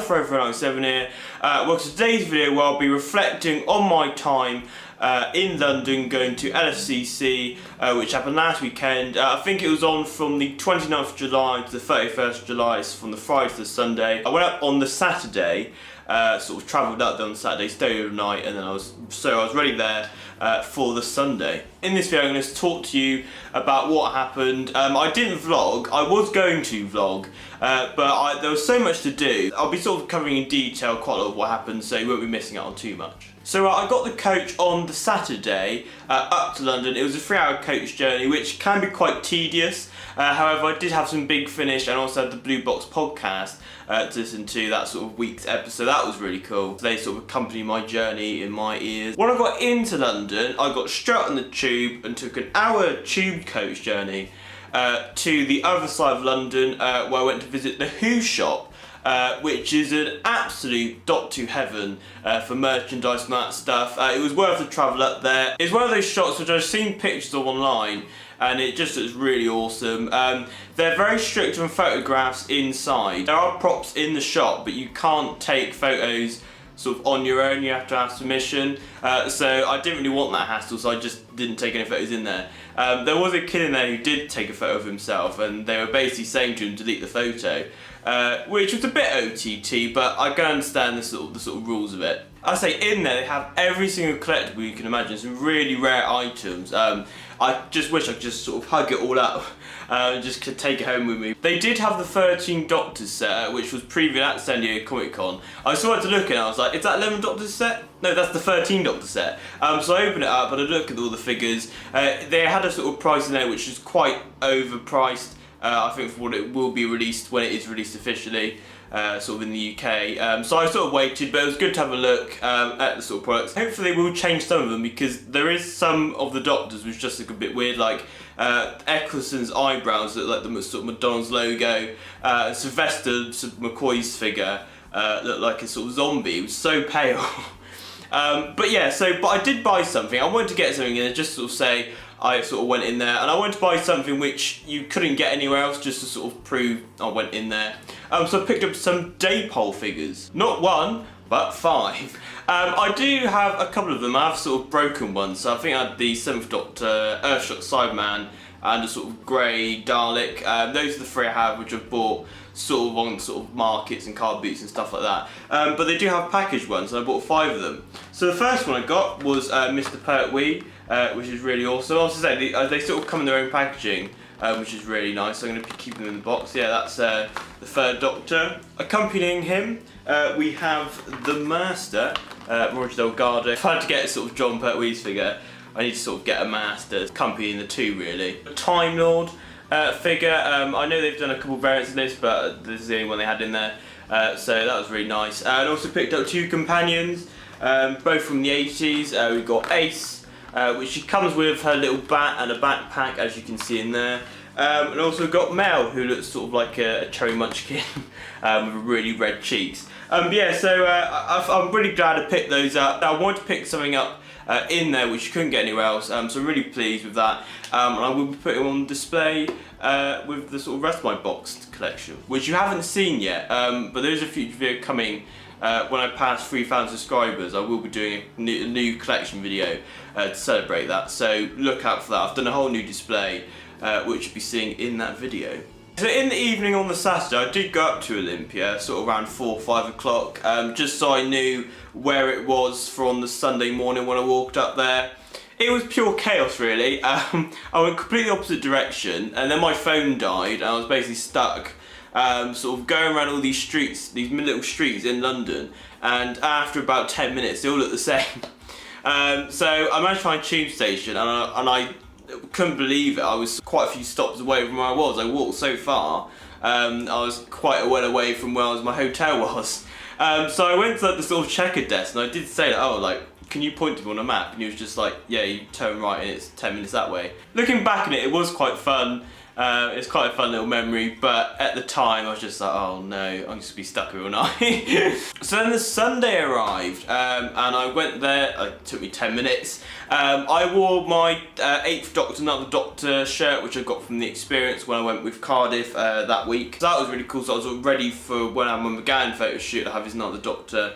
LFCC here. Well, today's video where I'll be reflecting on my time in London going to LFCC, which happened last weekend. I think it was on from the 29th of July to the 31st of July, so from the Friday to the Sunday. I went up on the Saturday, sort of travelled up there on Saturday, stayed overnight, and then I was ready there for the Sunday. In this video I'm going to talk to you about what happened. I didn't vlog. I was going to vlog, but there was so much to do. I'll be sort of covering in detail quite a lot of what happened, so you won't be missing out on too much. So I got the coach on the Saturday up to London. It was a 3-hour coach journey, which can be quite tedious. However, I did have some Big Finish and also had the Blue Box podcast to listen to, that sort of week's episode. That was really cool. They sort of accompanied my journey in my ears. When I got into London, I got straight on the tube and took an hour tube coach journey to the other side of London, where I went to visit the Who shop. Which is an absolute dot to heaven for merchandise and that stuff. It was worth the travel up there. It's one of those shops which I've seen pictures of online, and it just looks really awesome. They're very strict on photographs inside. There are props in the shop, but you can't take photos sort of on your own. You have to ask permission. So I didn't really want that hassle, so I just didn't take any photos in there. There was a kid in there who did take a photo of himself, and they were basically saying to him, delete the photo. Which was a bit OTT, but I can understand the sort of rules of it. I say in there they have every single collectible you can imagine, some really rare items. I just wish I could just sort of hug it all up and just could take it home with me. They did have the 13 Doctors set, which was previewed at San Diego Comic Con. I saw it to look at it and I was like, is that 11 Doctors set? No, that's the 13 Doctor set. So I opened it up and I looked at all the figures. They had a sort of price in there which is quite overpriced. I think for what it will be released when it is released officially, sort of in the UK. So I sort of waited, but it was good to have a look at the sort of products. Hopefully they will change some of them, because there is some of the Doctors which just look a bit weird, like Eccleston's eyebrows look like the sort of McDonald's logo. Sylvester McCoy's figure looked like a sort of zombie. It was so pale. But yeah, but I did buy something. I wanted to get something and just sort of say, I sort of went in there, and I wanted to buy something which you couldn't get anywhere else, just to sort of prove I went in there. So I picked up some Daypole figures. Not one, but 5. I do have a couple of them. I have sort of broken ones. So I think I had the 7th Doctor, Earthshock Cyberman, and a sort of grey Dalek. Those are the 3 I have, which I've bought sort of on sort of markets and card boots and stuff like that. But they do have packaged ones, and I bought 5 of them. So the first one I got was Mr. Pertwee, which is really awesome. I was to say, they sort of come in their own packaging, which is really nice. So I'm going to keep them in the box. Yeah, that's the 3rd Doctor. Accompanying him, we have the Master, Roger Delgado. If I had to get sort of John Pertwee's figure, I need to sort of get a Master accompanying the 2 really. A Time Lord figure. I know they've done a couple variants of this, but this is the only one they had in there. So that was really nice. And also picked up 2 companions, both from the 80s. We've got Ace, which she comes with her little bat and a backpack, as you can see in there. And also got Mel, who looks sort of like a cherry munchkin with really red cheeks. Yeah, so I'm really glad I picked those up. I wanted to pick something up in there which you couldn't get anywhere else, so I'm really pleased with that. And I will be putting them on display with the sort of rest of my boxed collection, which you haven't seen yet, but there is a future video coming. When I pass 3,000 subscribers, I will be doing a new collection video to celebrate that, so look out for that. I've done a whole new display which you'll be seeing in that video. So in the evening on the Saturday, I did go up to Olympia, sort of around 4 or 5 o'clock, just so I knew where it was for on the Sunday morning when I walked up there. It was pure chaos really. I went completely opposite direction, and then my phone died and I was basically stuck sort of going around all these streets, these little streets in London, and after about 10 minutes they all look the same. So I managed to find a tube station, and I couldn't believe it. I was quite a few stops away from where I was. I walked so far. I was quite a well away from where my hotel was. So I went to the sort of checker desk, and I did say that, oh, like, can you point to me on a map? And he was just like, yeah, you turn right and it's 10 minutes that way. Looking back at it, it was quite fun. It's quite a fun little memory, but at the time I was just like, oh no, I'm just going to be stuck here all night. So then the Sunday arrived, and I went there. It took me 10 minutes. I wore my 8th Doctor, Another Doctor shirt, which I got from the Experience when I went with Cardiff that week. So that was really cool, so I was all ready for when I had my McGann photo shoot. I have his Another Doctor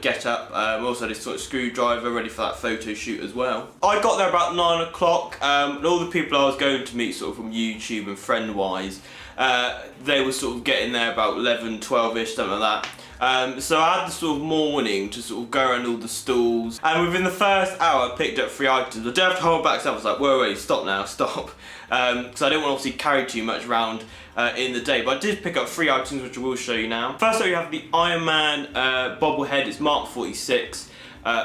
get up. Also this sort of screwdriver ready for that photo shoot as well. I got there about 9 o'clock, and all the people I was going to meet sort of from YouTube and friend-wise, they were sort of getting there about 11, 12ish, something like that. So I had the sort of morning to sort of go around all the stalls, and within the first hour I picked up 3 items. I did have to hold back, so I was like, wait, stop now, stop. Because I didn't want to obviously carry too much around in the day, but I did pick up 3 items which I will show you now. First up, we have the Iron Man bobblehead. It's Mark 46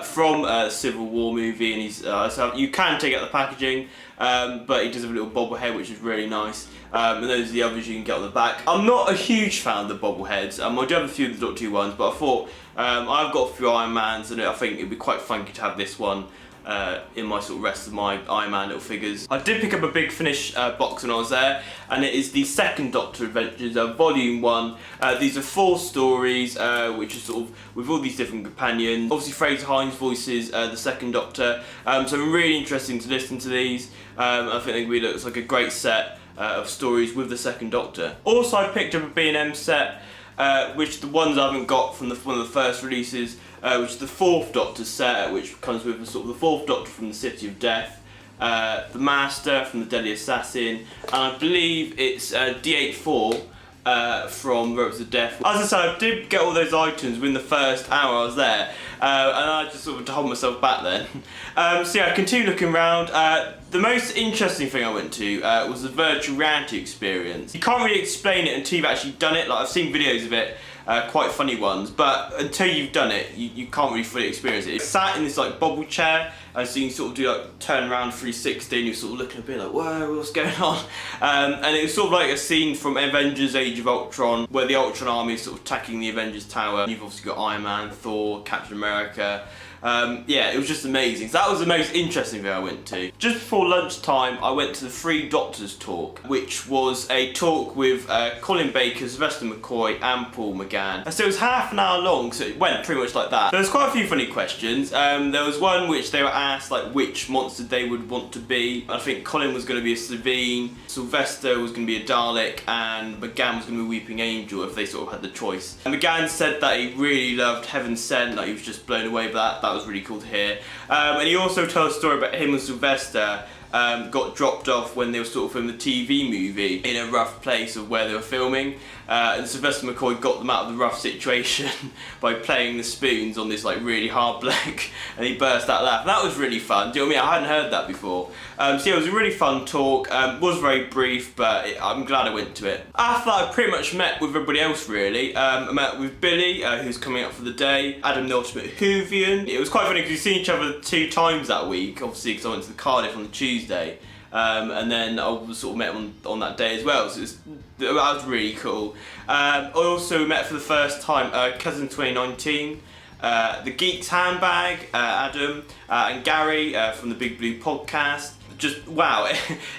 from the Civil War movie, and he's so you can take out the packaging, but he does have a little bobblehead which is really nice. And those are the others you can get on the back. I'm not a huge fan of the bobbleheads. I do have a few of the Doctor Who ones, but I thought I've got a few Iron Mans, and I think it'd be quite funky to have this one in my sort of rest of my Iron Man little figures. I did pick up a Big Finish box when I was there, and it is the Second Doctor Adventures, Volume 1. These are 4 stories, which are sort of with all these different companions. Obviously Fraser Hines voices the Second Doctor, so really interesting to listen to these. I think it looks like a great set of stories with the Second Doctor. Also, I picked up a B&M set, which the ones I haven't got from one of the first releases, which is the 4th Doctor set, which comes with sort of the 4th Doctor from the City of Death, the Master from the Deadly Assassin, and I believe it's D84 from Ropes of Death. As I said, I did get all those items within the first hour I was there, and I just sort of hold myself back then. So yeah, I continued looking around. The most interesting thing I went to was the virtual reality experience. You can't really explain it until you've actually done it. Like, I've seen videos of it, quite funny ones, but until you've done it, you can't really fully experience it. It's sat in this like bobble chair, and so you can sort of do like turn around 360, and you're sort of looking a bit like, whoa, what's going on? And it was sort of like a scene from Avengers Age of Ultron, where the Ultron army is sort of attacking the Avengers Tower. You've obviously got Iron Man, Thor, Captain America. Yeah, it was just amazing. So that was the most interesting thing I went to. Just before lunchtime, I went to the 3 Doctors talk, which was a talk with Colin Baker, Sylvester McCoy, and Paul McGann. So it was half an hour long, so it went pretty much like that. There was quite a few funny questions. There was one which they were asked like which monster they would want to be. I think Colin was going to be a Savine, Sylvester was going to be a Dalek, and McGann was going to be a Weeping Angel if they sort of had the choice. And McGann said that he really loved Heaven Sent, like he was just blown away by that. That was really cool to hear. And he also told a story about him and Sylvester got dropped off when they were sort of filming the TV movie in a rough place of where they were filming, and Sylvester McCoy got them out of the rough situation by playing the spoons on this like really hard black, and he burst out laughing. That was really fun. Do you know what I mean? I hadn't heard that before. So yeah, it was a really fun talk. Was very brief, but I'm glad I went to it. After that, I pretty much met with everybody else really. I met with Billy, who's coming up for the day, Adam the Ultimate Whovian. It was quite funny because we've seen each other 2 times that week, obviously because I went to the Cardiff on the Tuesday. And then I sort of met him on that day as well, so that was really cool. I also met for the first time Cousin 2019, the Geeks Handbag, Adam, and Gary from the Big Blue podcast. Just wow,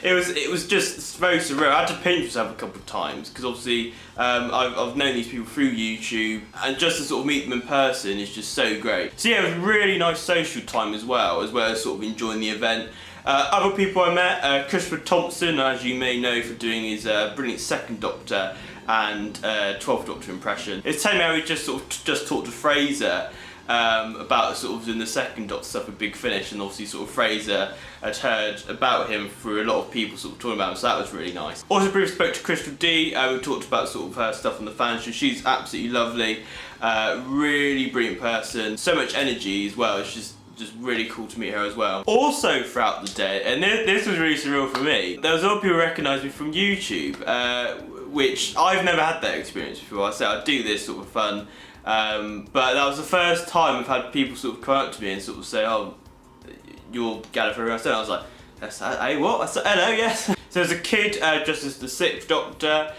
it was just very surreal. I had to pinch myself a couple of times because obviously I've known these people through YouTube, and just to sort of meet them in person is just so great. So yeah, it was a really nice social time as well as sort of enjoying the event. Other people I met, Christopher Thompson, as you may know for doing his brilliant Second Doctor and 12th Doctor impression. It's telling me how he just talked to Fraser about sort of doing the Second Doctor stuff with Big Finish, and obviously sort of Fraser had heard about him through a lot of people sort of talking about him, so that was really nice. Also briefly spoke to Crystal D, we talked about sort of her stuff on the fan show. She's absolutely lovely, really brilliant person, so much energy as well. It's just really cool to meet her as well. Also throughout the day, and this was really surreal for me, there was a lot of people who recognised me from YouTube, which I've never had that experience before. I said I'd do this sort of fun, but that was the first time I've had people sort of come up to me and sort of say, oh, you're Gallifrey. And I was like, Hey, what? Hello, yes. So there's a kid dressed as the 6th Doctor.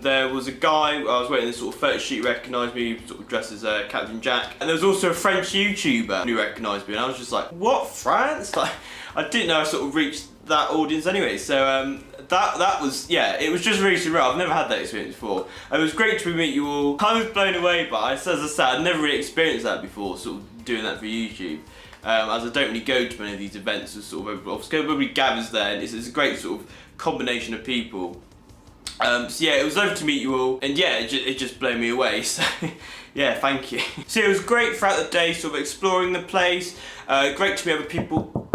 There was a guy, I was waiting this sort of photo shoot, recognised me, sort of dressed as Captain Jack. And there was also a French YouTuber who recognised me, and I was just like, what, France? Like, I didn't know I sort of reached that audience anyway, so that was, yeah, it was just really surreal. I've never had that experience before. It was great to meet you all. I was blown away by it. As I said, I'd never really experienced that before, sort of doing that for YouTube. As I don't really go to many of these events, so sort of everybody gathers there, and it's a great sort of combination of people. So yeah, it was lovely to meet you all, and yeah, it just blew me away, so yeah, thank you. So it was great throughout the day, sort of exploring the place, great to meet other people.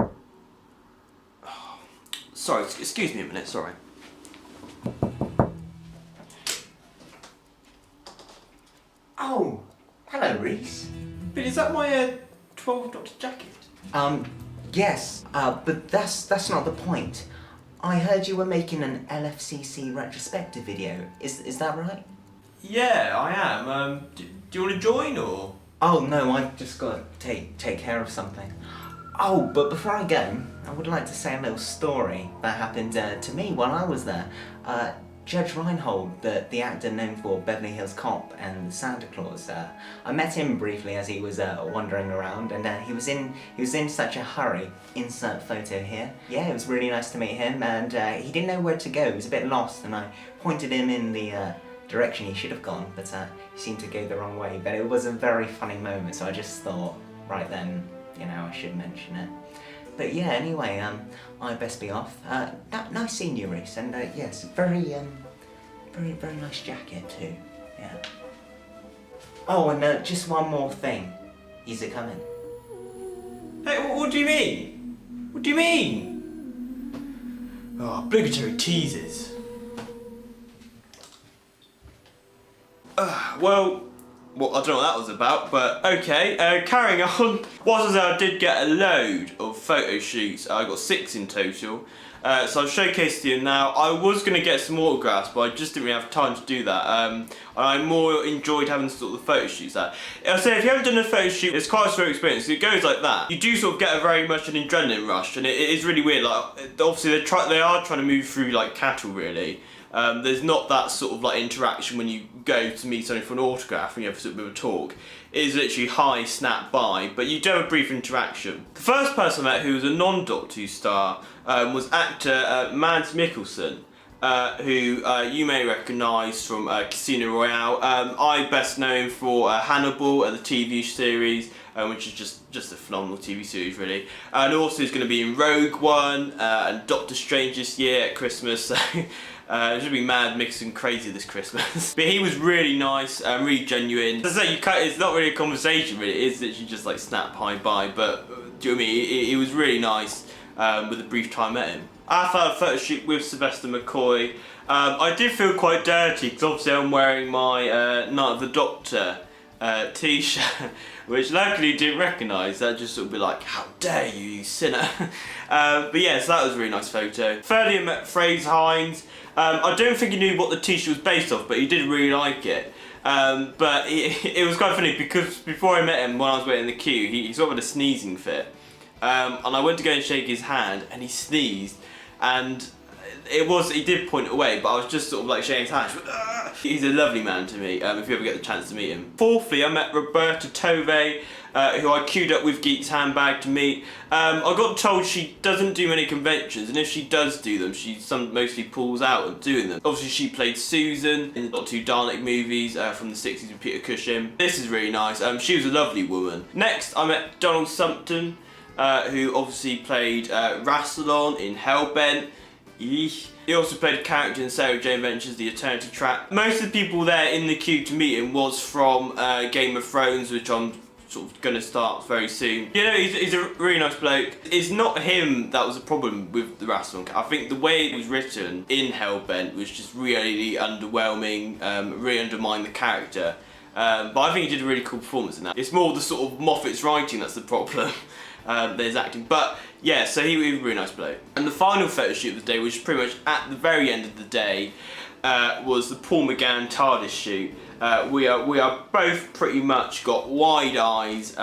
Oh, sorry, excuse me a minute, sorry. Oh, hello Reese. But is that my 12 Doctor jacket? Yes, but that's not the point. I heard you were making an LFCC retrospective video. Is that right? Yeah, I am. Do you want to join, or? Oh no, I've just got to take care of something. Oh, but before I go, I would like to say a little story that happened to me while I was there. Judge Reinhold, the actor known for Beverly Hills Cop and Santa Claus, I met him briefly as he was wandering around, and he was in such a hurry. Insert photo here. Yeah, it was really nice to meet him, and he didn't know where to go. He was a bit lost, and I pointed him in the direction he should have gone, but he seemed to go the wrong way. But it was a very funny moment, so I just thought right then, you know, I should mention it. But yeah, anyway, I best be off. Nice seeing you, Reese, and yes, very nice jacket too. Yeah. Oh, and just one more thing. Is it coming? Hey, what do you mean? What do you mean? Oh, obligatory teasers. Well, I don't know what that was about, but okay, carrying on. Whilst I did get a load of photo shoots, I got 6 in total, so I've showcased you now. I was going to get some autographs, but I just didn't really have time to do that. I more enjoyed having sort of the photo shoots there. I'll say, if you haven't done a photo shoot, it's quite a slow experience. It goes like that. You do sort of get a very much an adrenaline rush, and it is really weird. Like, obviously they are trying to move through like cattle, really. There's not that sort of like interaction when you go to meet somebody for an autograph and you have a sort of a talk. It is literally hi, snap, bye, but you do have a brief interaction. The first person I met who was a non-Doctor Who star was actor Mads Mikkelsen, who you may recognise from Casino Royale. I best known for Hannibal, the TV series, which is just a phenomenal TV series, really. And also he's going to be in Rogue One and Doctor Strange this year at Christmas. So it's going to be mad, mixing crazy this Christmas. But he was really nice, really genuine. As I say, it's not really a conversation, really. It is literally just like snap, hi, bye. But do you know what I mean? He was really nice with the brief time I met him. After I had a photo shoot with Sylvester McCoy, I did feel quite dirty because obviously I'm wearing my Night of the Doctor t-shirt, which luckily didn't recognise. That just sort of be like, how dare you, you sinner. But yeah, so that was a really nice photo. Thirdly, I met Fraser Hines. I don't think he knew what the t-shirt was based off, but he did really like it. But it was quite funny because before I met him, when I was waiting in the queue, he sort of had a sneezing fit. And I went to go and shake his hand, and he sneezed, and he did point away, but I was just sort of like shaking his hand. He's a lovely man to meet, if you ever get the chance to meet him. Fourthly, I met Roberta Tove, who I queued up with Geek's Handbag to meet. I got told she doesn't do many conventions, and if she does do them, she mostly pulls out of doing them. Obviously, she played Susan in the Doctor Who Dalek movies from the 60s with Peter Cushing. This is really nice. She was a lovely woman. Next, I met Donald Sumpton, who obviously played Rassilon in Hellbent. Eesh. He also played a character in Sarah Jane Adventures, The Eternity Trap. Most of the people there in the queue to meet him was from Game of Thrones, which I'm sort of going to start very soon. You know, he's a really nice bloke. It's not him that was a problem with the Rassilon. I think the way it was written in Hellbent was just really underwhelming, really undermined the character. But I think he did a really cool performance in that. It's more the sort of Moffat's writing that's the problem. There's acting, but yeah, so he was a really nice bloke. And the final photo shoot of the day, which is pretty much at the very end of the day, was the Paul McGann TARDIS shoot. We are both pretty much got wide eyes,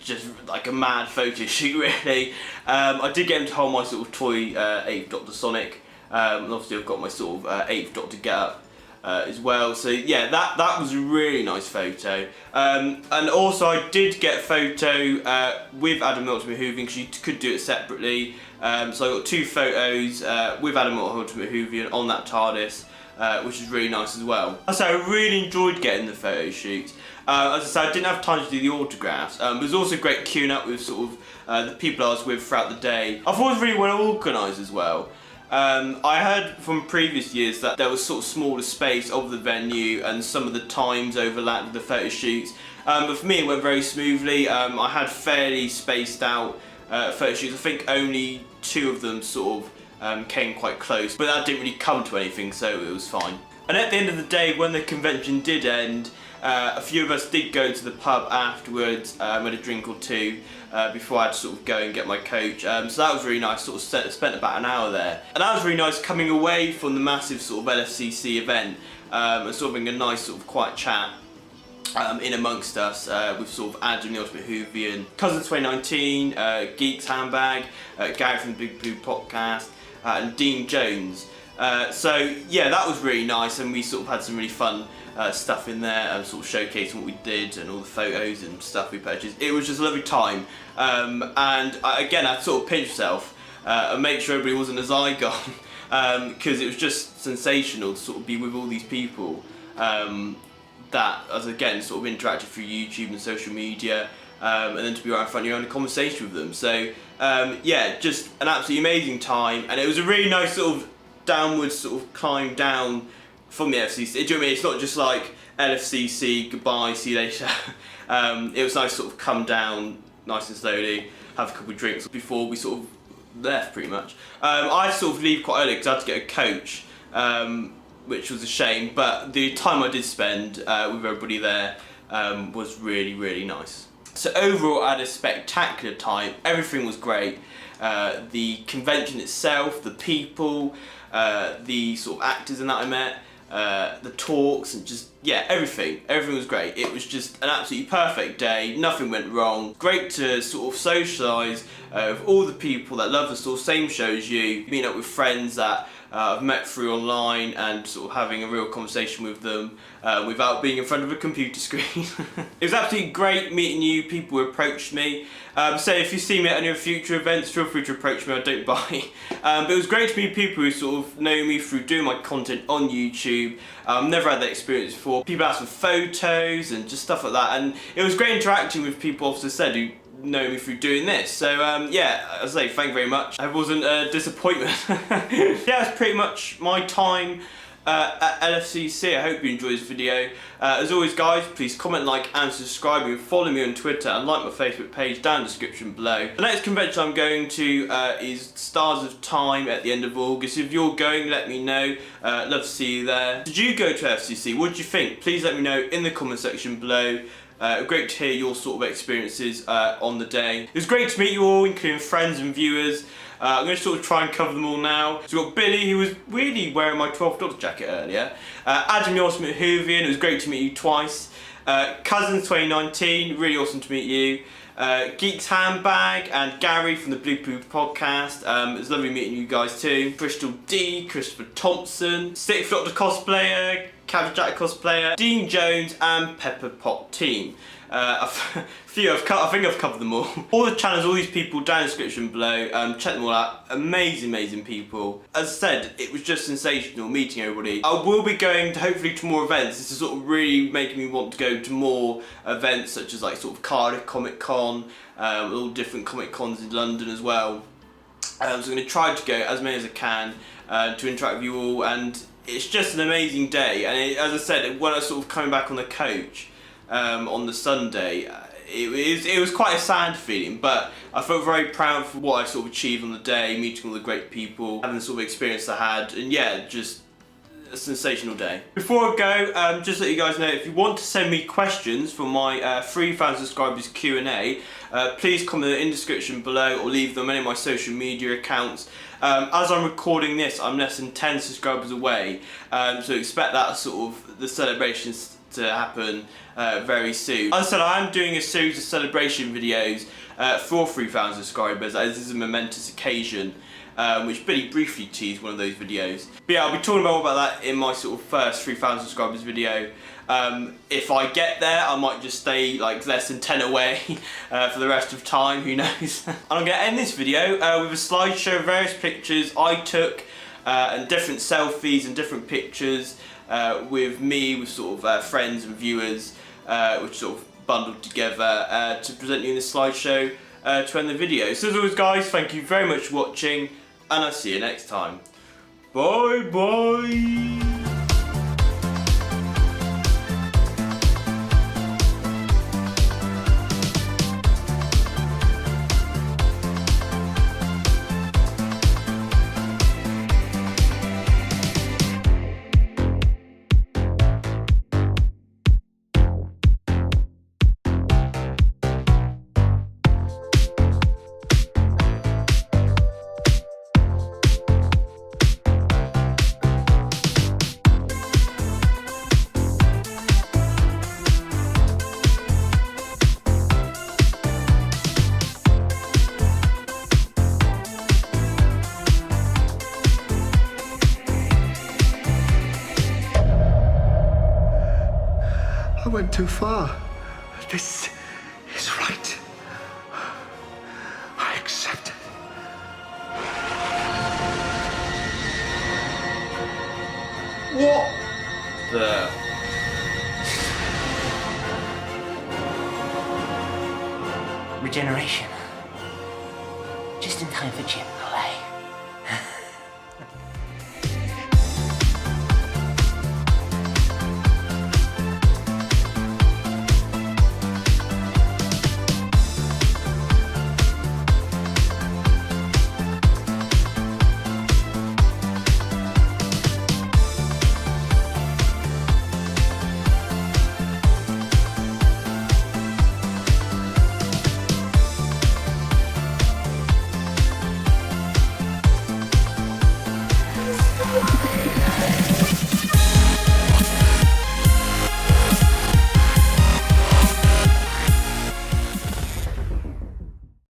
just like a mad photo shoot really. I did get him to hold my sort of toy 8th Doctor Sonic, and obviously I've got my sort of 8th Doctor get up as well, so yeah, that was a really nice photo. And also I did get a photo with Adam Ultimate Whovian, because you could do it separately. So I got 2 photos with Adam Ultimate Whovian on that TARDIS, which is really nice as well. So I really enjoyed getting the photo shoot. As I said, I didn't have time to do the autographs, but it was also great queuing up with sort of the people I was with throughout the day. I thought it was really well organised as well. I heard from previous years that there was sort of smaller space of the venue and some of the times overlapped with the photo shoots, but for me it went very smoothly. I had fairly spaced out photo shoots. I think only 2 of them sort of came quite close, but that didn't really come to anything, so it was fine. And at the end of the day, when the convention did end, a few of us did go to the pub afterwards, had a drink or 2 before I had to sort of go and get my coach. So that was really nice, sort of spent about an hour there. And that was really nice coming away from the massive sort of LFCC event and sort of having a nice sort of quiet chat in amongst us with sort of Adam the Ultimate Whovian, Cousins 2019, Geeks Handbag, Gary from the Big Blue Podcast, and Dean Jones. So yeah, that was really nice, and we sort of had some really fun stuff in there, sort of showcasing what we did and all the photos and stuff we purchased. It was just a lovely time, and again I sort of pinched myself and make sure everybody wasn't a Zygon, because it was just sensational to sort of be with all these people that, as again, sort of interacted through YouTube and social media, and then to be right in front of you and a conversation with them. So yeah, just an absolutely amazing time, and it was a really nice sort of downward sort of climb down from the LFCC. Do you know what I mean? It's not just like LFCC, goodbye, see you later. It was nice to sort of come down nice and slowly, have a couple of drinks before we sort of left pretty much. I had to sort of leave quite early because I had to get a coach, which was a shame, but the time I did spend with everybody there was really, really nice. So overall I had a spectacular time, everything was great. The convention itself, the people, the sort of actors and that I met, the talks, and just, yeah, everything was great. It was just an absolutely perfect day, nothing went wrong. Great to sort of socialise with all the people that love the sort of same show as you, meeting up with friends that I've met through online and sort of having a real conversation with them without being in front of a computer screen. It was absolutely great meeting you, people who approached me. So if you see me at any of future events, feel free to approach me, I don't buy. But it was great to meet people who sort of know me through doing my content on YouTube. I've never had that experience before. People asked for photos and just stuff like that, and it was great interacting with people, obviously said, who know me through doing this. So yeah, as I say, thank you very much. I wasn't a disappointment. Yeah, that's pretty much my time at LFCC. I hope you enjoyed this video. As always guys, please comment, like and subscribe, and follow me on Twitter and like my Facebook page down in the description below. The next convention I'm going to is Stars of Time at the end of August. If you're going, let me know. Love to see you there. Did you go to LFCC? What did you think? Please let me know in the comment section below. Great to hear your sort of experiences on the day. It was great to meet you all, including friends and viewers. I'm going to sort of try and cover them all now. So we've got Billy, who was really wearing my 12th Doctor jacket earlier. Adam, the Ultimate Whovian, it was great to meet you twice. Cousins 2019, really awesome to meet you. Geeks Handbag and Gary from the Blue Blue Podcast. It was lovely meeting you guys too. Bristol D, Christopher Thompson, 6th Doctor Cosplayer, Cabbage Jack Cosplayer, Dean Jones and Pepperpot Team. I think I've covered them all. All the channels, all these people down in the description below, check them all out. Amazing people. As I said, it was just sensational meeting everybody. I will be going to, hopefully, to more events. This is sort of really making me want to go to more events, such as like sort of Cardiff Comic Con, all different Comic Cons in London as well. So I'm going to try to go as many as I can to interact with you all, and it's just an amazing day. And as I said, when I was sort of coming back on the coach on the Sunday, it was quite a sad feeling, but I felt very proud for what I sort of achieved on the day, meeting all the great people, having the sort of experience I had, and yeah, just a sensational day. Before I go, just to let you guys know, if you want to send me questions for my 3,000 subscribers Q&A, please comment in the description below or leave them on any of my social media accounts. As I'm recording this, I'm less than 10 subscribers away, so expect that sort of the celebrations to happen very soon. As I said, I am doing a series of celebration videos for 3,000 subscribers, as this is a momentous occasion, which Billy briefly teased one of those videos. But yeah, I'll be talking more about that in my sort of first 3,000 subscribers video. If I get there, I might just stay like less than 10 away for the rest of time, who knows. And I'm going to end this video with a slideshow of various pictures I took and different selfies and different pictures with me, with sort of friends and viewers, which sort of bundled together to present you in this slideshow to end the video. So as always guys, thank you very much for watching, and I'll see you next time. Bye bye! I went too far. This is right. I accept it. What the? Regeneration. Just in time for Jim.